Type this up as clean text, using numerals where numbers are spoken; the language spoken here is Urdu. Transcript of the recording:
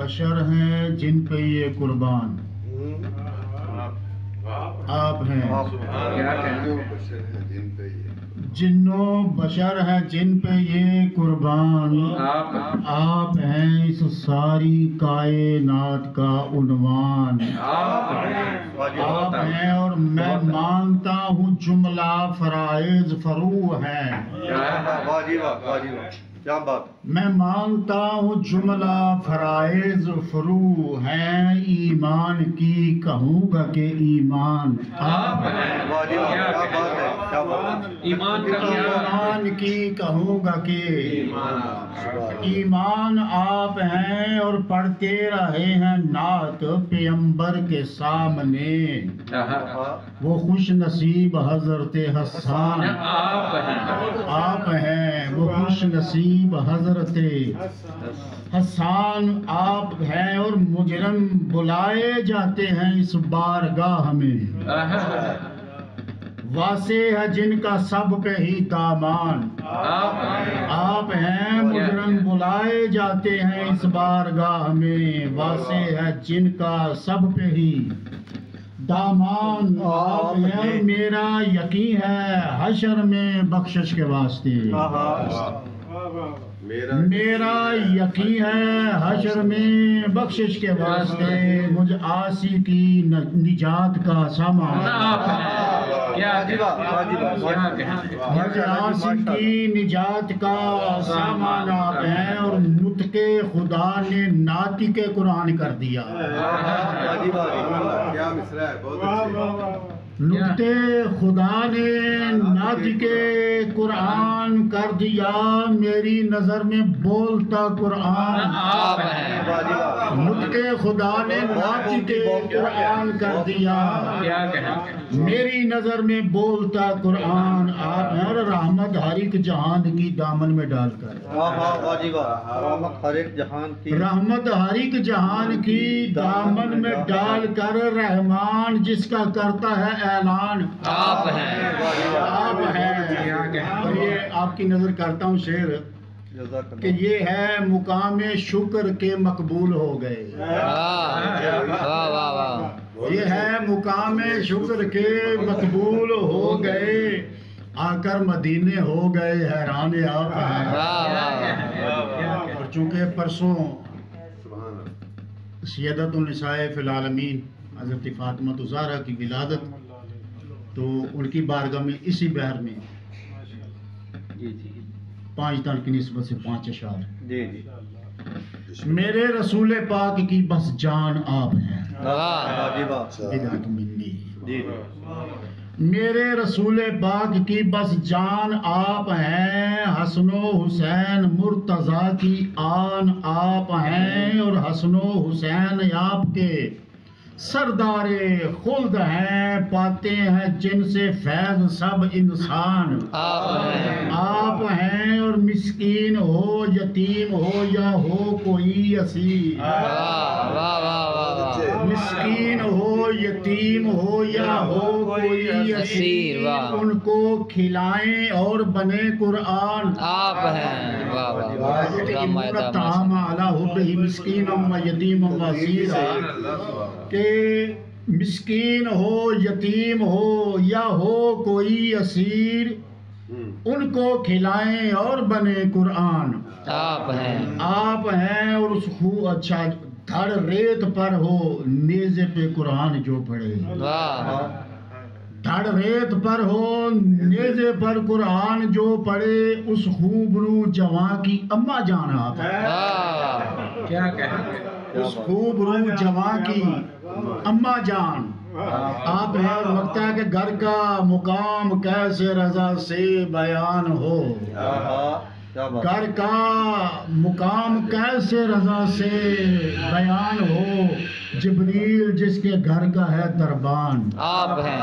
بشر ہیں جن پہ یہ قربان آپ ہیں، جنوں بشر ہیں جن پہ یہ قربان آپ ہیں، اس ساری کائنات کا عنوان آپ ہیں، اور میں مانتا ہوں جملہ فرائض فرو ہے، کیا بات، میں مانتا ہوں جملہ فرائض فرو ہیں، ایمان کی کہوں گا کہ ایمان آپ ہیں، ایمان کی کہوں گا کہ ایمان آپ ہیں، اور پڑھتے رہے ہیں نعت پیغمبر کے سامنے، وہ خوش نصیب حضرت حسان آپ ہیں، وہ خوش نصیب حضرت حسان آپ ہیں، اور مجرم بلائے جاتے ہیں اس بارگاہ میں، واسع ہے جن کا سب پہ ہی دامان آپ ہیں، مجرم بلائے جاتے ہیں اس بارگاہ میں، واسع ہے جن کا سب پہ ہی دامان آپ ہیں، میرا یقین ہے حشر میں بخشش کے واسطے، میرا یقین ہے حشر میں بخشش کے واسطے، مجھ عاصی کی نجات کا سامان مجھ عاصی کی نجات کا سامان آپ ہیں، اور نطق خدا نے ناطق قرآن کر دیا، نطق خدا نے ناطق قرآن کر دیا، میری نظر میں بولتا قرآن آپ ہیں، نطق خدا نے ناطق قرآن کر دیا، میری نظر میں بولتا قرآن آپ ہیں، اور رحمت ہر ایک جہان کی دامن میں ڈال کر، رحمت ہر ایک جہان کی، رحمت ہر ایک جہان کی دامن میں ڈال کر، رحمان جس کا کرتا ہے اعلان آپ ہیں، آپ ہیں، اور یہ آپ کی نظر کرتا ہوں شعر کہ یہ ہے مقام شکر کے مقبول ہو گئے، یہ ہے مقام شکر کے مقبول ہو گئے، آ کر مدینے ہو گئے حیران آپ ہیں، اور چونکہ پرسوں سیدۃ النساء فی العالمین حضرت فاطمہ الزہرا کی ولادت، تو ان کی بارگاہ میں اسی بہر میں 5 تن کی نسبت سے 5 اشعار، میرے رسول پاک کی بس جان آپ ہیں، بدعت منی، میرے رسول پاک کی بس جان آپ ہیں، حسن و حسین مرتضیٰ کی آن آپ ہیں، اور حسن و حسین آپ کے سردار خلد ہیں، پاتے ہیں جن سے فیض سب انسان آپ ہیں، اور مسکین ہو یتیم ہو یا ہو کوئی اسیر، مسکین ہو یتیم ہو یا ہو کوئی اسیر، ان کو کھلائیں اور بنے قرآن آپ ہیں، طعام علی حبہ مسکینا و یتیما و اسیرا، کہ مسکین ہو یتیم ہو یا ہو کوئی اسیر، ان کو کھلائیں اور بنے قرآن آپ ہیں، اور اس اچھا دھڑ ریت پر ہو نیزے پہ قرآن جو پڑھے، دھڑ ریت پر ہو نیزے پر قرآن جو پڑھے، اس خوبرو جوان کی اماں جان آپ ہیں، اس خوبرو جوان کی اماں جان آپ ہیں، اور لگتا ہے کہ گھر کا مقام کیسے رضا سے بیان ہو، گھر کا مقام کیسے رضا سے بیان ہو، جبریل جس کے گھر کا ہے دربان آپ ہیں۔